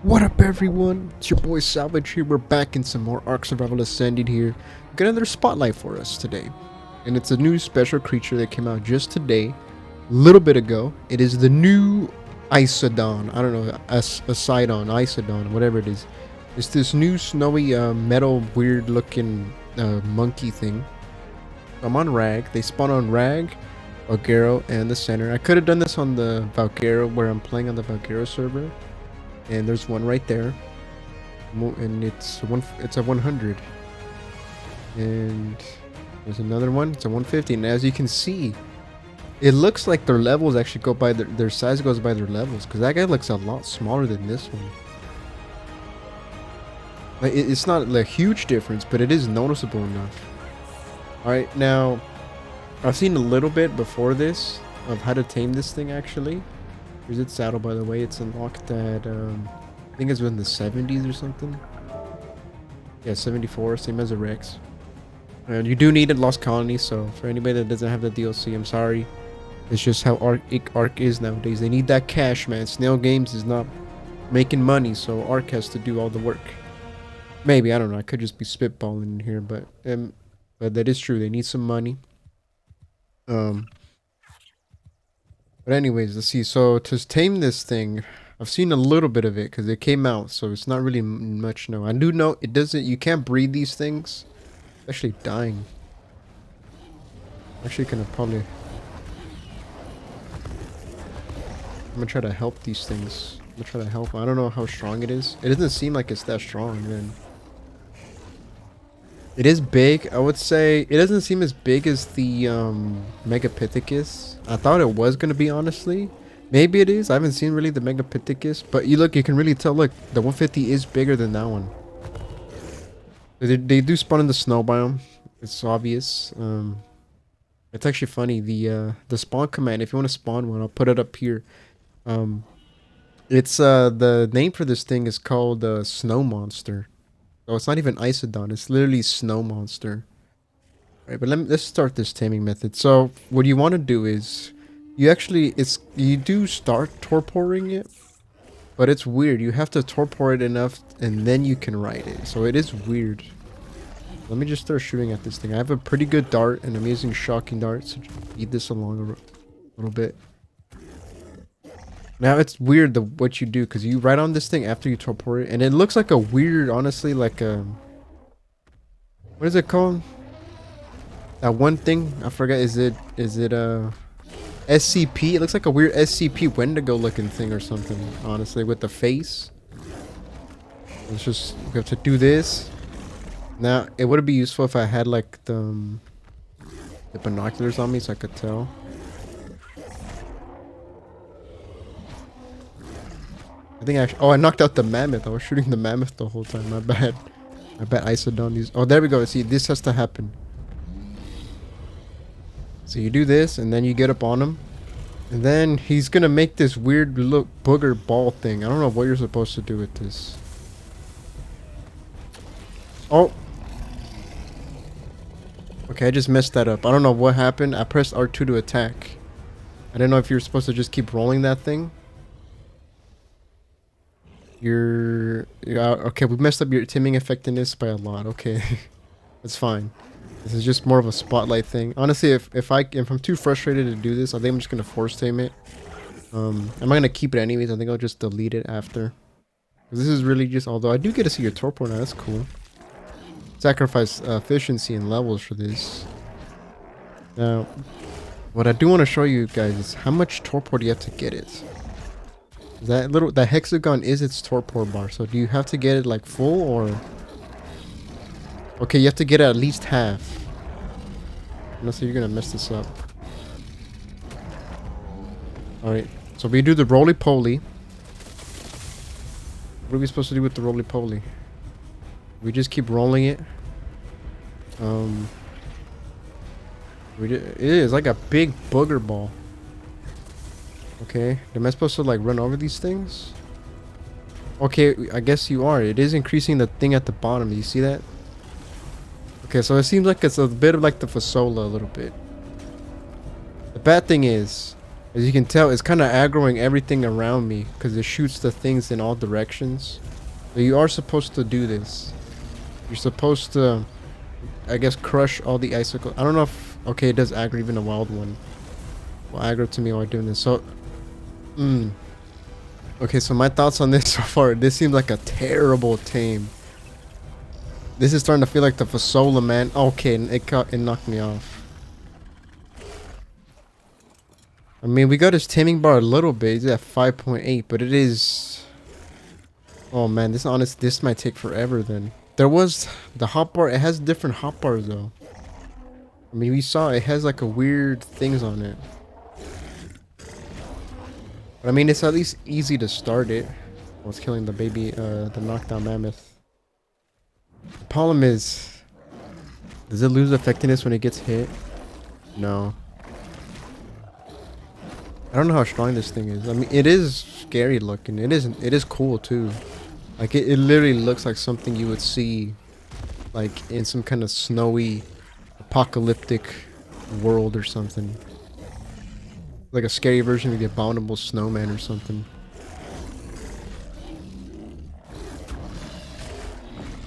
What up, everyone? It's your boy Salvage here. We're back in some more Ark Survival Ascended here. We got another spotlight for us today. And it's a new special creature that came out just today, a little bit ago. It is the new Ossidon. I don't know, Ossidon, whatever it is. It's this new snowy metal weird looking monkey thing. I'm on Rag. They spawn on Rag, Valguero, and the center. I could have done this on the Valguero where I'm playing on the Valguero server. And there's one right there, and it's a 100, and there's another one, it's a 150. And as you can see, it looks like their levels actually go by their size goes by their levels, because that guy looks a lot smaller than this one. Like, it's not a huge difference, but it is noticeable enough. All right, now I've seen a little bit before this of how to tame this thing. Actually, here's its saddle, by the way. It's unlocked at I think it's in the 70s or something. Yeah, 74, same as a Rex. And you do need a Lost Colony, so for anybody that doesn't have the DLC, I'm sorry. It's just how Ark is nowadays. They need that cash, man. Snail Games is not making money, so Ark has to do all the work. Maybe, I don't know. I could just be spitballing in here, but that is true. They need some money. But anyways, let's see. So to tame this thing, I've seen a little bit of it because it came out, so it's not really much. No, I do know it doesn't. You can't breed these things, especially dying. Actually, gonna probably. I'm gonna try to help these things. I'm gonna try to help. I don't know how strong it is. It doesn't seem like it's that strong, man. It is big. I would say it doesn't seem as big as the Megapithecus. I thought it was gonna be, honestly. Maybe it is. I haven't seen really the Megapithecus, but you can really tell. Look, the 150 is bigger than that one. They do spawn in the snow biome. It's obvious. It's actually funny. The spawn command. If you want to spawn one, I'll put it up here. It's the name for this thing is called Snow Monster. So it's not even Ossidon. It's literally Snow Monster. All right, but let's start this taming method. So what you want to do is you do start torporing it, but it's weird. You have to torpor it enough and then you can ride it. So it is weird. Let me just start shooting at this thing. I have a pretty good dart and I'm using shocking darts to speed this along a little bit. Now it's weird what you do, because you ride on this thing after you torpor it, and it looks like a weird, honestly, like what is it called? That one thing I forgot. Is it SCP? It looks like a weird SCP Wendigo looking thing or something, honestly, with the face. Let's just, we have to do this. Now it would be useful if I had like the binoculars on me so I could tell. I think I knocked out the mammoth. I was shooting the mammoth the whole time. My bad. I bet Ossidon these. Oh, there we go. See, this has to happen. So you do this, and then you get up on him. And then he's gonna make this weird look booger ball thing. I don't know what you're supposed to do with this. Oh. Okay, I just messed that up. I don't know what happened. I pressed R2 to attack. I didn't know if you're supposed to just keep rolling that thing. Okay, we messed up your taming effectiveness by a lot. Okay. That's fine. This is just more of a spotlight thing. Honestly, if I'm too frustrated to do this, I think I'm just gonna force tame it. I'm not gonna keep it anyways. I think I'll just delete it after. This is really just, although I do get to see your torpor now, that's cool. Sacrifice efficiency and levels for this. Now, what I do want to show you guys is how much torpor do you have to get it. That hexagon is its torpor bar. So do you have to get it like full, or? Okay, you have to get it at least half. Unless you're gonna mess this up. Alright, so we do the roly-poly. What are we supposed to do with the roly-poly? We just keep rolling it. It is like a big booger ball. Okay, am I supposed to like run over these things? Okay, I guess you are. It is increasing the thing at the bottom. Do you see that? Okay, so it seems like it's a bit of like the Fasola a little bit. The bad thing is, As you can tell, it's kind of aggroing everything around me because it shoots the things in all directions. So you are supposed to do this. You're supposed to, I guess, crush all the icicles. I don't know if... Okay, it does aggro even a wild one. Well, aggro to me while doing this. So... Okay, so my thoughts on this so far. This seems like a terrible tame. This is starting to feel like the Fasola, man. Okay, it knocked me off. I mean, we got his taming bar a little bit. He's at 5.8, but it is... Oh man, this might take forever then. There was the hotbar. It has different hotbars though. I mean, we saw it has like a weird things on it. But I mean, it's at least easy to start it. I was killing the baby, the knockdown mammoth. The problem is, does it lose effectiveness when it gets hit? No. I don't know how strong this thing is. I mean, it is scary looking. It is cool too. Like it literally looks like something you would see like in some kind of snowy apocalyptic world or something. Like a scary version of the Abominable Snowman or something.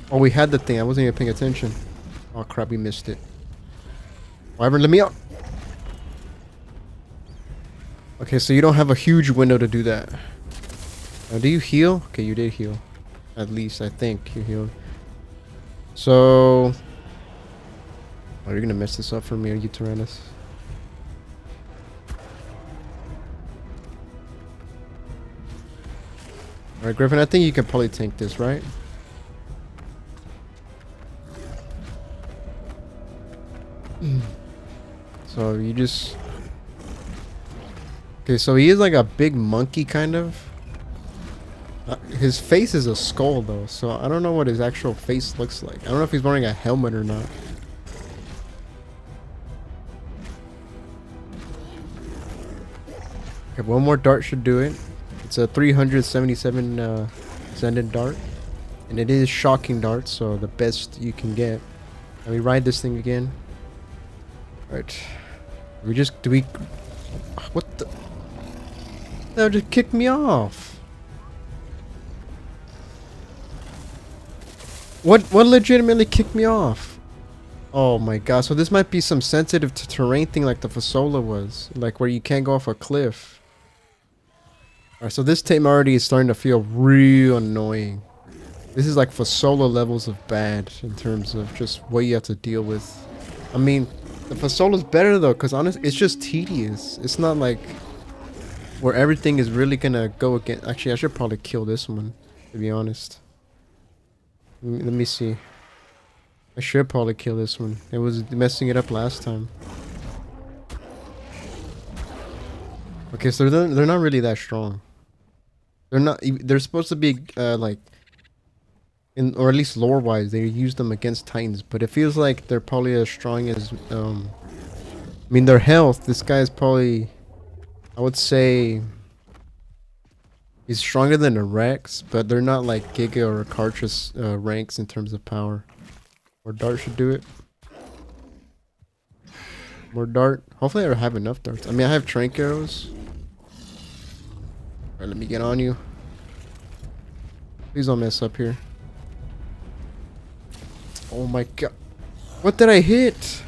Oh, we had the thing. I wasn't even paying attention. Oh crap, we missed it. Wyvern, let me out. Okay, so you don't have a huge window to do that. Now, do you heal? Okay, you did heal. At least, I think you healed. So... Oh, you're gonna mess this up for me, are you, Tyrannus? Alright, Griffin, I think you can probably tank this, right? So, you just... Okay, so he is like a big monkey, kind of. His face is a skull, though, so I don't know what his actual face looks like. I don't know if he's wearing a helmet or not. Okay, one more dart should do it. It's a 377 ascendant dart. And it is shocking dart, so the best you can get. Let me ride this thing again. Alright. Do we... What the... That just kicked me off. What legitimately kicked me off? Oh my god, so this might be some sensitive to terrain thing like the Fasola was. Like where you can't go off a cliff. Alright, so this tame already is starting to feel real annoying. This is like Fasola levels of bad in terms of just what you have to deal with. I mean, the Fasola's better though, because honestly, it's just tedious. It's not like where everything is really gonna go against... Actually, I should probably kill this one, to be honest. Let me see. I should probably kill this one. It was messing it up last time. Okay, so they're not really that strong. They're not... They're supposed to be, like... or at least lore-wise, they use them against Titans. But it feels like they're probably as strong as... I mean, their health, this guy is probably... I would say... He's stronger than a Rex, but they're not like Giga or Kartra's ranks in terms of power. More dart should do it. More dart. Hopefully I have enough darts. I mean, I have trank arrows. Alright, let me get on you. Please don't mess up here. Oh my god. What did I hit?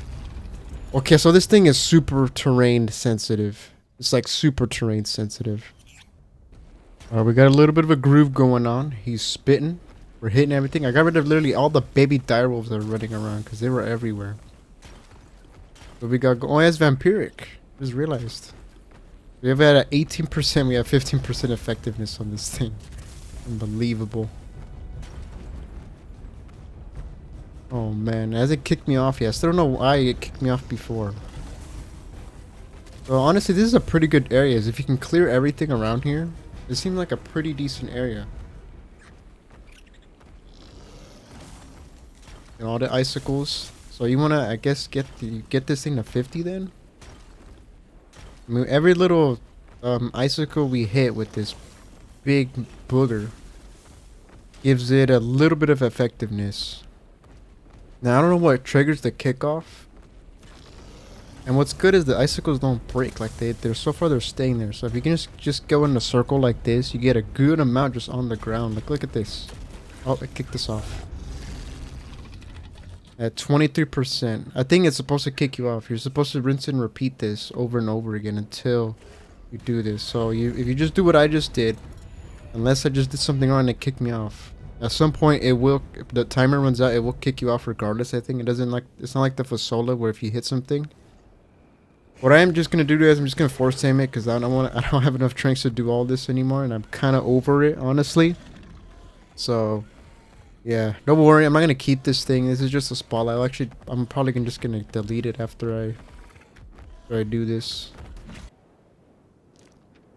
Okay, so this thing is super terrain sensitive. It's like super terrain sensitive. Alright, we got a little bit of a groove going on. He's spitting. We're hitting everything. I got rid of literally all the baby direwolves that are running around because they were everywhere. But we got... Oh, it's vampiric. Just realized. We have at 18%. We have 15% effectiveness on this thing. Unbelievable. Oh man, as it kicked me off, I still don't know why it kicked me off before. Well, honestly, this is a pretty good area. If you can clear everything around here, it seemed like a pretty decent area. And all the icicles. So you wanna, I guess, get this thing to 50 then? I mean, every little icicle we hit with this big booger gives it a little bit of effectiveness. Now I don't know what triggers the kickoff. And what's good is the icicles don't break. Like they're so far they're staying there. So if you can just go in a circle like this, you get a good amount just on the ground. Like look at this. Oh, I kicked this off. At 23%. I think it's supposed to kick you off. You're supposed to rinse and repeat this over and over again until you do this. So if you just do what I just did, unless I just did something wrong and it kicked me off. At some point it will, if the timer runs out, it will kick you off regardless. I think it doesn't like, it's not like the Fasola where if you hit something. What I am just gonna do is I'm just gonna force tame it because I don't have enough tranks to do all this anymore, and I'm kind of over it, honestly. So, yeah, don't worry. I'm not gonna keep this thing. This is just a spotlight. I'm probably just gonna delete it after I do this.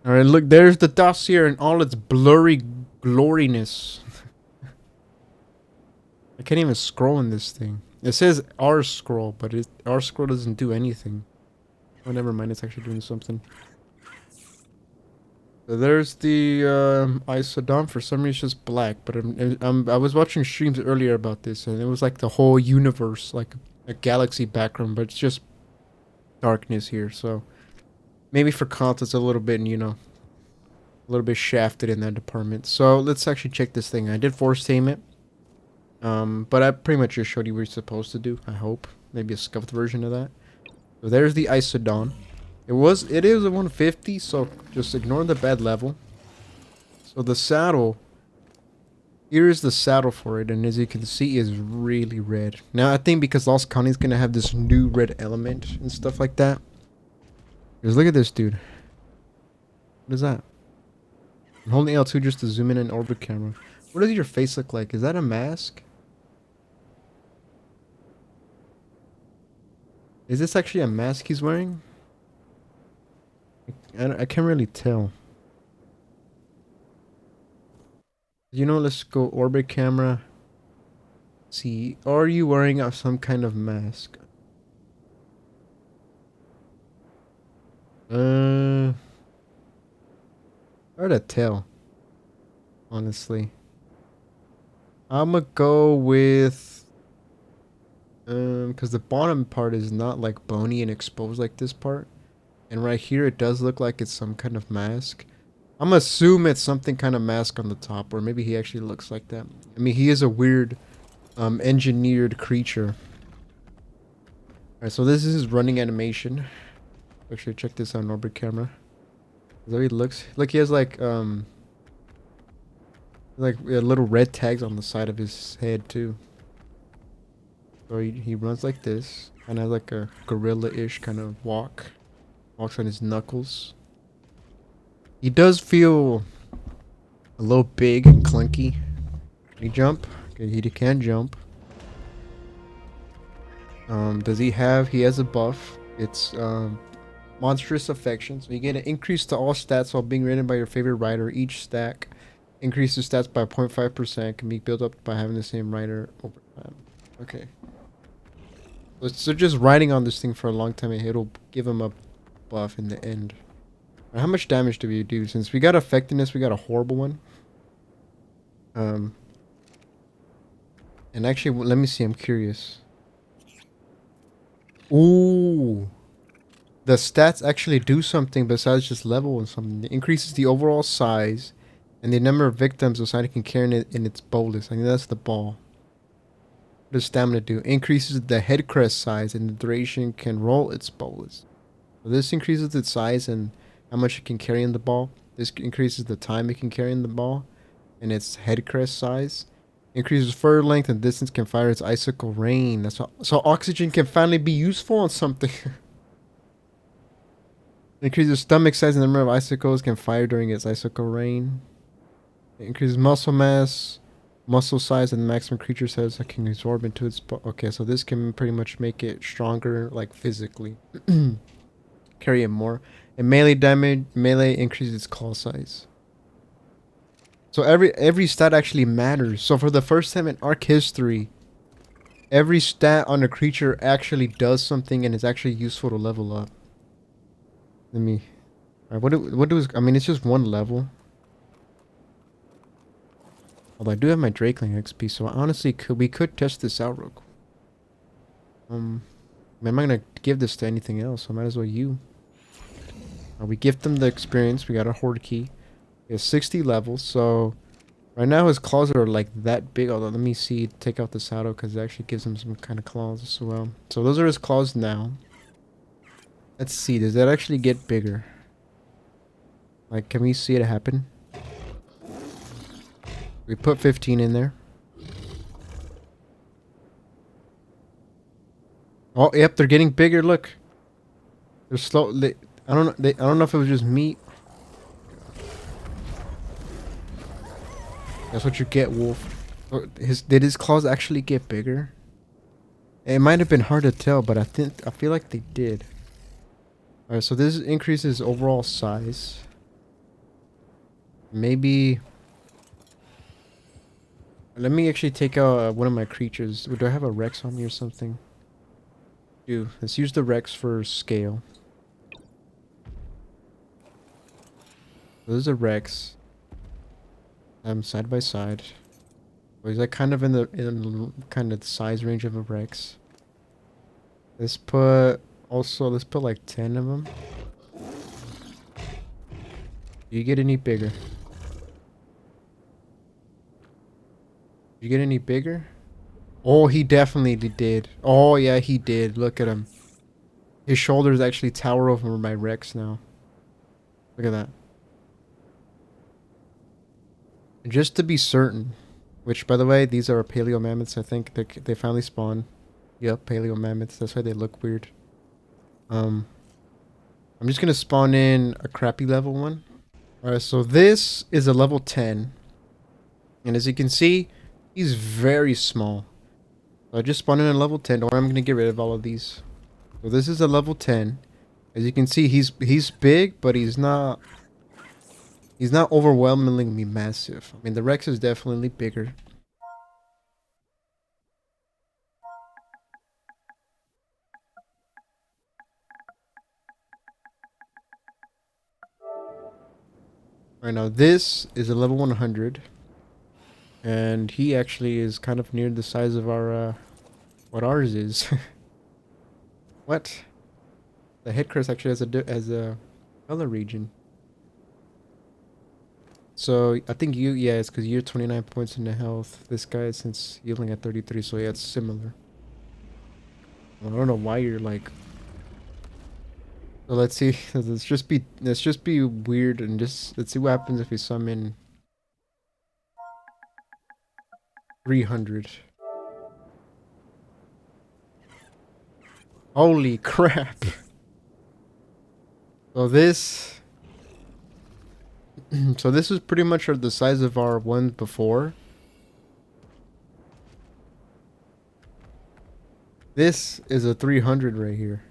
All right, look, there's the dossier in all its blurry gloriness. I can't even scroll in this thing. It says R scroll, but R scroll doesn't do anything. Oh, never mind. It's actually doing something. So there's the Ossidon. For some reason, it's just black. But I was watching streams earlier about this, and it was like the whole universe, like a galaxy background, but it's just darkness here. So maybe for content, a little bit, a little bit shafted in that department. So let's actually check this thing. I did force tame it. But I pretty much just showed you what you're supposed to do. I hope maybe a scuffed version of that. So there's the Ossidon. It is a 150, so just ignore the bad level. So the saddle, here is the saddle for it, and as you can see is really red. Now I think because Lost County is gonna have this new red element and stuff like that. Just look at this dude. What is that? I'm holding L2 just to zoom in an orbit camera. What does your face look like? Is that a mask? Is this actually a mask he's wearing? I can't really tell. You know, let's go orbit camera. See, are you wearing some kind of mask? Hard to tell. Honestly. I'ma go with because the bottom part is not like bony and exposed like this part. And right here it does look like it's some kind of mask. I'm gonna assume it's something kind of mask on the top, or maybe he actually looks like that. I mean, he is a weird engineered creature. Alright, so this is his running animation. Actually check this out on orbit camera. There he looks. Look, he has like little red tags on the side of his head too. So he runs like this, and has like a gorilla-ish kind of walk. Walks on his knuckles. He does feel a little big and clunky. Can he jump? Okay, he can jump. Does he have? He has a buff. It's monstrous affection. So you get an increase to all stats while being ridden by your favorite rider. Each stack increases stats by 0.5%. Can be built up by having the same rider over time. Okay. So just riding on this thing for a long time, it'll give him a buff in the end. How much damage do we do? Since we got effectiveness, we got a horrible one. And actually, let me see. I'm curious. Ooh. The stats actually do something besides just level and something. It increases the overall size and the number of victims Ossidon can carry in its bolus. I think that's the ball. What does stamina do? Increases the head crest size and the duration can roll its bolus. So this increases its size and how much it can carry in the ball. This increases the time it can carry in the ball and its head crest size. Increases fur length and distance, can fire its icicle rain. That's all. So oxygen can finally be useful on something. Increases stomach size and the number of icicles can fire during its icicle rain. It increases muscle mass, muscle size, and maximum creature size that can absorb into its... Okay, so this can pretty much make it stronger, like physically. Carry it more. And melee damage, melee increases its claw size. So every stat actually matters. So for the first time in ARK history, every stat on a creature actually does something and is actually useful to level up. Let me... Alright, what do I mean, it's just one level. Although I do have my Drakeling XP, so honestly, we could test this out real quick. I'm not gonna give this to anything else. So I might as well you. We gift them the experience. We got a horde key. He has 60 levels. So right now his claws are like that big. Although let me see. Take out the saddle because it actually gives him some kind of claws as well. So those are his claws now. Let's see. Does that actually get bigger? Like, can we see it happen? We put 15 in there. Oh, yep, they're getting bigger. Look, they're slow. I don't know. I don't know if it was just me. That's what you get, Wolf. Did his claws actually get bigger? It might have been hard to tell, but I feel like they did. All right, so this increases overall size. Maybe. Let me actually take out one of my creatures. Do I have a Rex on me or something? Do. Let's use the Rex for scale. So this is a Rex. Side by side. So he's like kind of in the kind of size range of a Rex. Let's put like 10 of them. Do you get any bigger? Did you get any bigger? Oh, he definitely did. Oh, yeah, he did. Look at him. His shoulders actually tower over my Rex now. Look at that. And just to be certain, which, by the way, these are paleo mammoths. I think they finally spawned. Yep, paleo mammoths. That's why they look weird. I'm just gonna spawn in a crappy level one. Alright, so this is a level 10. And as you can see, he's very small. So I just spawned in a level 10. Don't worry, I'm gonna get rid of all of these. So this is a level 10. As you can see, he's big, but he's not overwhelmingly massive. I mean, the Rex is definitely bigger. Right now, this is a level 100. And he actually is kind of near the size of our, what ours is. What? The head curse actually has a color region. So I think yeah, it's because you're 29 points in the health. This guy, since healing at 33, so yeah, it's similar. I don't know why you're like. So let's see. Let's just be weird and let's see what happens if we summon 300. Holy crap! So this. So this is pretty much the size of our one before. This is a 300 right here.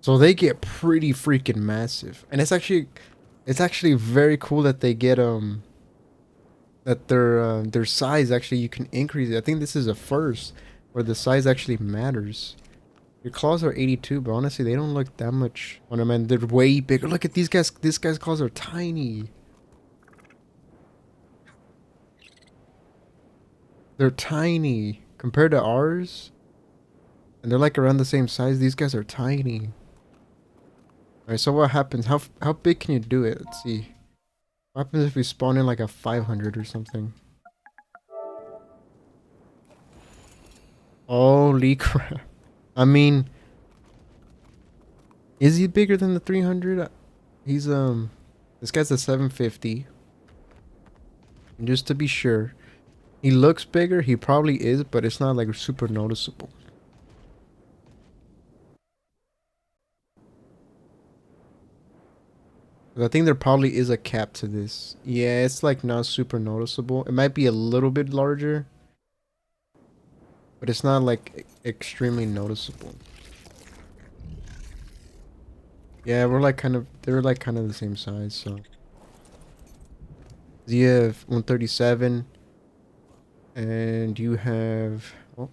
So they get pretty freaking massive. And it's actually very cool that they get that their size actually you can increase it. I think this is a first where the size actually matters. Your claws are 82, but honestly they don't look that much. Oh no, man, they're way bigger. Look at these guys. This guy's claws are tiny. They're tiny compared to ours. And they're like around the same size. These guys are tiny. Alright, so what happens? How big can you do it? Let's see. What happens if we spawn in like a 500 or something? Holy crap. I mean, is he bigger than the 300? He's this guy's a 750. And just to be sure, he looks bigger. He probably is, but it's not like super noticeable. I think there probably is a cap to this. Yeah, it's like not super noticeable. It might be a little bit larger, but it's not like extremely noticeable. Yeah, they're like kind of the same size, so. You have 137, and you have, oh,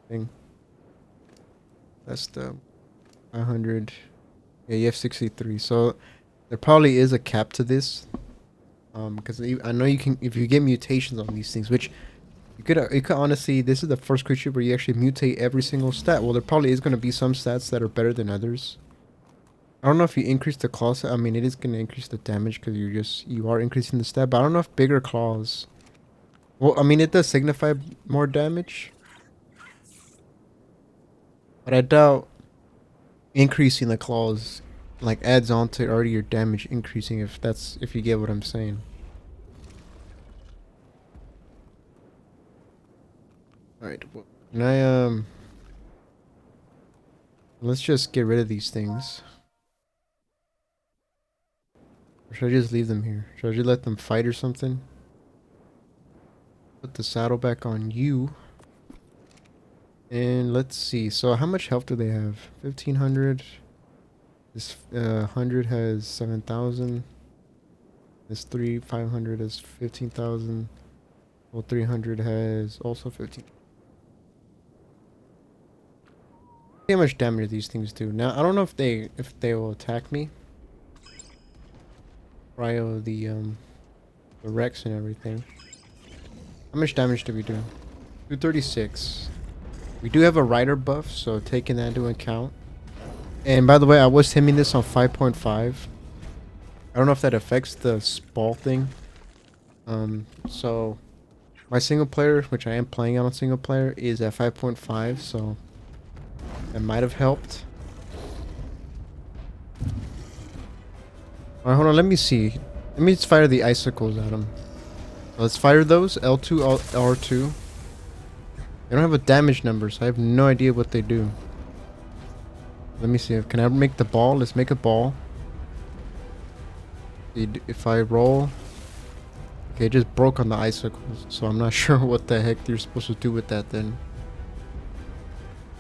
thing. That's the 500. Yeah, you have 63. So there probably is a cap to this. Because I know you can, if you get mutations on these things, which You could honestly, this is the first creature where you actually mutate every single stat. Well, there probably is going to be some stats that are better than others. I don't know if you increase the claw set. I mean, it is going to increase the damage because you are increasing the stat. But I don't know if bigger claws. Well, I mean, it does signify more damage, but I doubt increasing the claws like adds on to already your damage increasing. If you get what I'm saying. All right. Well, can I let's just get rid of these things. Or should I just leave them here? Should I just let them fight or something? Put the saddle back on you. And let's see. So how much health do they have? 1,500. This 100 has 7,000. This 500 has 15,000. Well, 300 has also 15. See how much damage these things do. Now I don't know if they will attack me. Cryo the Rex and everything. How much damage do we do? 236. We do have a rider buff, so taking that into account. And by the way, I was timing this on 5.5. I don't know if that affects the ball thing. So my single player, which I am playing on single player, is at 5.5, so that might have helped. Alright, hold on, let me see. Let me just fire the icicles at him. Let's fire those. L2, R2. They don't have a damage number, so I have no idea what they do. Let me see. Can I make the ball? Let's make a ball. If I roll... Okay, it just broke on the icicles, so I'm not sure what the heck you're supposed to do with that then.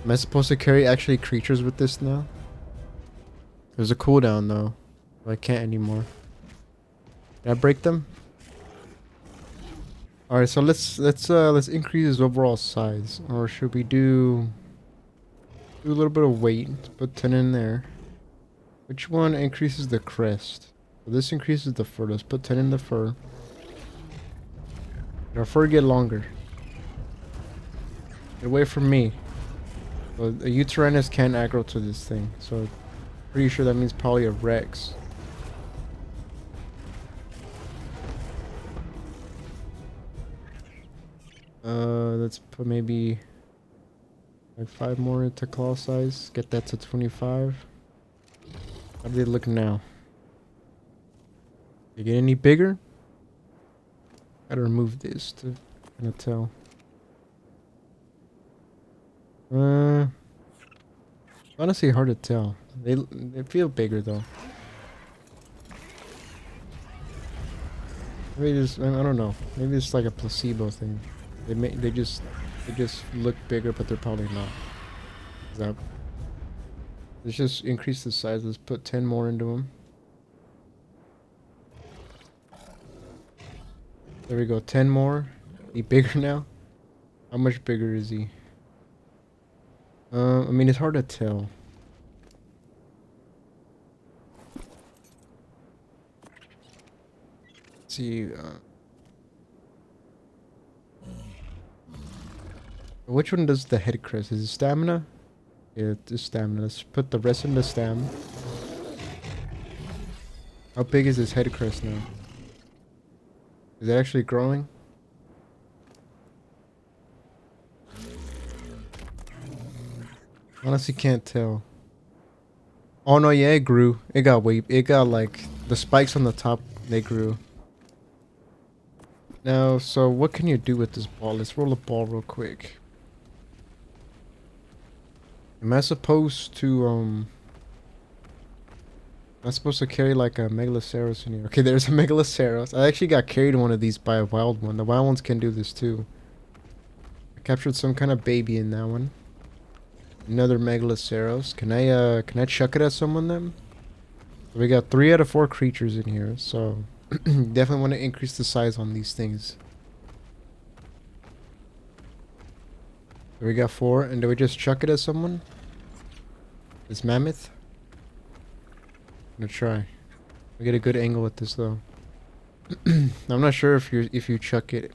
Am I supposed to carry actually creatures with this now? There's a cooldown though. I can't anymore. Can I break them? Alright, so let's increase his overall size. Or should we do a little bit of weight? Let's put 10 in there. Which one increases the crest? So this increases the fur. Let's put 10 in the fur. Did our fur get longer? Get away from me. So a Uteranus can aggro to this thing. So pretty sure that means probably a Rex. Let's put maybe like 5 more into claw size. Get that to 25. How do they look now? They get any bigger? Gotta remove this to kind of tell. Honestly, hard to tell. They feel bigger though. Maybe just I don't know. Maybe it's like a placebo thing. They just look bigger, but they're probably not. Let's just increase the size. Let's put 10 more into them. There we go. 10 more. He bigger now? How much bigger is he? I mean, it's hard to tell. Let's see. Which one does the head crest? Is it stamina? Yeah, it's stamina. Let's put the rest in the stam. How big is this head crest now? Is it actually growing? Honestly can't tell. Oh no, yeah, it grew. It got like the spikes on the top, they grew. Now, so what can you do with this ball? Let's roll a ball real quick. Am I supposed to carry like a Megaloceros in here? Okay, there's a Megaloceros. I actually got carried one of these by a wild one. The wild ones can do this too. I captured some kind of baby in that one. Another Megaloceros. Can I chuck it at someone then? We got 3 out of 4 creatures in here, so definitely want to increase the size on these things. So we got 4, and do we just chuck it at someone? This mammoth? I'm gonna try. We get a good angle with this though. I'm not sure if you chuck it.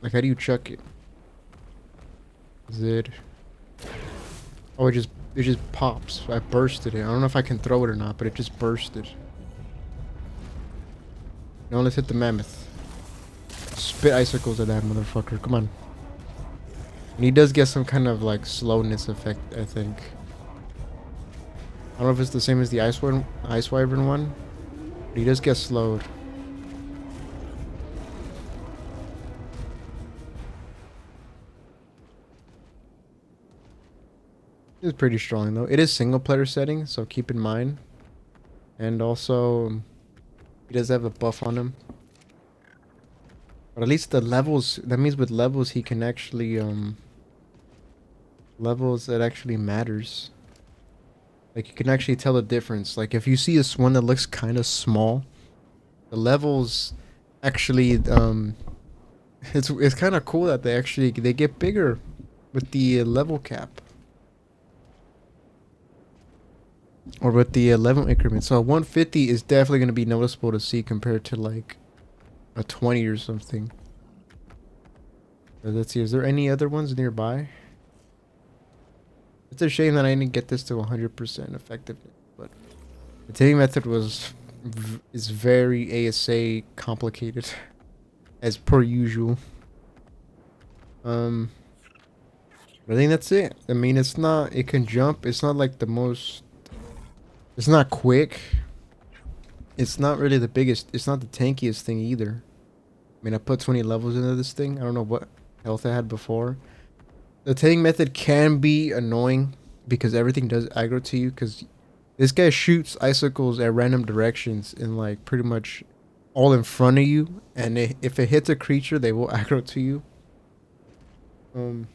Like, how do you chuck it? Is it? Oh, it just pops. I bursted it. I don't know if I can throw it or not, but it just bursted. Now let's hit the mammoth. Spit icicles at that motherfucker. Come on. And he does get some kind of like slowness effect, I think. I don't know if it's the same as the ice wyvern one, but he does get slowed. It's pretty strong though. It is single player setting, so keep in mind. And also, he does have a buff on him. But at least the levels, that means with levels he can actually, levels that actually matters. Like you can actually tell the difference. Like if you see this one that looks kind of small, the levels actually, it's kind of cool that they get bigger with the level cap. Or with the level increment. So 150 is definitely going to be noticeable to see compared to like a 20 or something. Let's see, is there any other ones nearby? It's a shame that I didn't get this to 100% effectiveness, but the taming method is very ASA complicated, as per usual. I think that's it. I mean, it can jump. It's not like the most, it's not quick. It's not really the biggest, it's not the tankiest thing either. I mean, I put 20 levels into this thing. I don't know what health I had before. The taming method can be annoying because everything does aggro to you, because this guy shoots icicles at random directions and like pretty much all in front of you, and if it hits a creature, they will aggro to you. And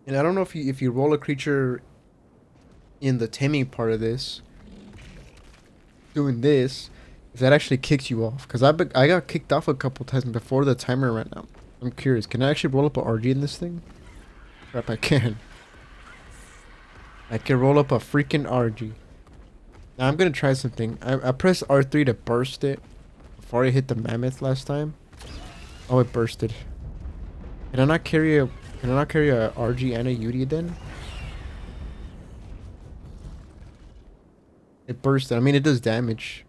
I don't know if you roll a creature in the taming part of this, doing this, if that actually kicks you off, because I got kicked off a couple times before the timer ran out. I'm curious, can I actually roll up a RG in this thing? Crap, I can. I can roll up a freaking RG. Now I'm gonna try something. I pressed R3 to burst it before I hit the mammoth last time. Oh, it bursted. Can I not carry a RG and a Yudi then? It bursted. I mean, it does damage.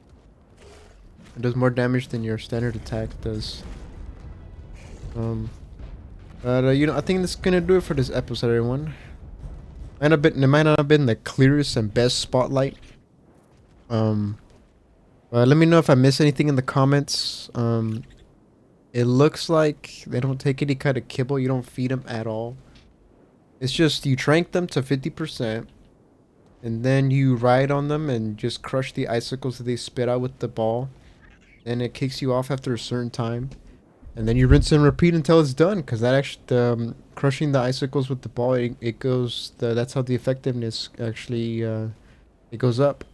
It does more damage than your standard attack does. But you know, I think that's gonna do it for this episode, everyone. It might not have been the clearest and best spotlight. Let me know if I miss anything in the comments. It looks like they don't take any kind of kibble. You don't feed them at all. It's just you trank them to 50%, and then you ride on them and just crush the icicles that they spit out with the ball. Then it kicks you off after a certain time. And then you rinse and repeat until it's done, because that actually, crushing the icicles with the ball, it goes, that's how the effectiveness actually, it goes up.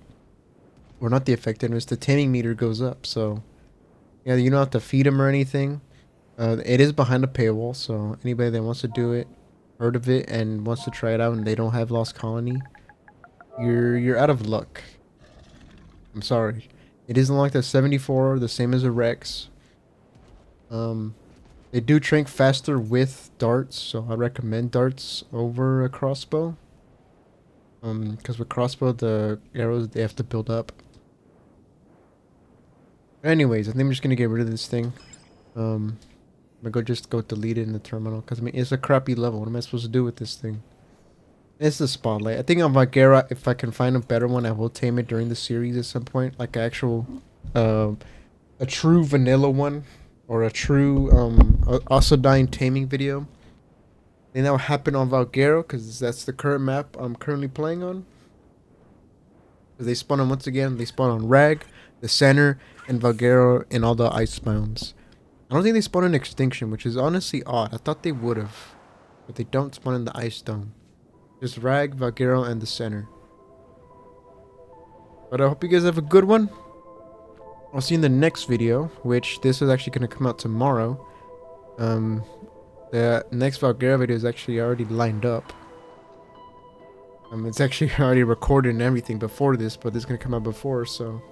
Or not the effectiveness, the taming meter goes up, so, yeah, you don't have to feed them or anything. It is behind a paywall, so anybody that wants to do it, heard of it, and wants to try it out and they don't have Lost Colony, you're out of luck. I'm sorry. It isn't like the 74, the same as a Rex. They do trank faster with darts, so I recommend darts over a crossbow. Because with crossbow, the arrows, they have to build up. Anyways, I think I'm just gonna get rid of this thing. I'm gonna just go delete it in the terminal, because I mean, it's a crappy level. What am I supposed to do with this thing? It's the spotlight. I think on Valguera, if I can find a better one, I will tame it during the series at some point, like an actual, a true vanilla one. Or a true Ossidon taming video. And that will happen on Valguero, because that's the current map I'm currently playing on. They spawn on, once again, they spawn on Rag, the center, and Valguero in all the ice biomes. I don't think they spawn in Extinction, which is honestly odd. I thought they would have. But they don't spawn in the ice dome. Just Rag, Valguero, and the center. But I hope you guys have a good one. I'll see you in the next video, which this is actually going to come out tomorrow. The next Valguera video is actually already lined up. It's actually already recorded and everything before this, but this is going to come out before, so.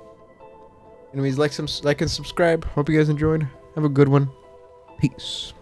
Anyways, like and subscribe. Hope you guys enjoyed. Have a good one. Peace.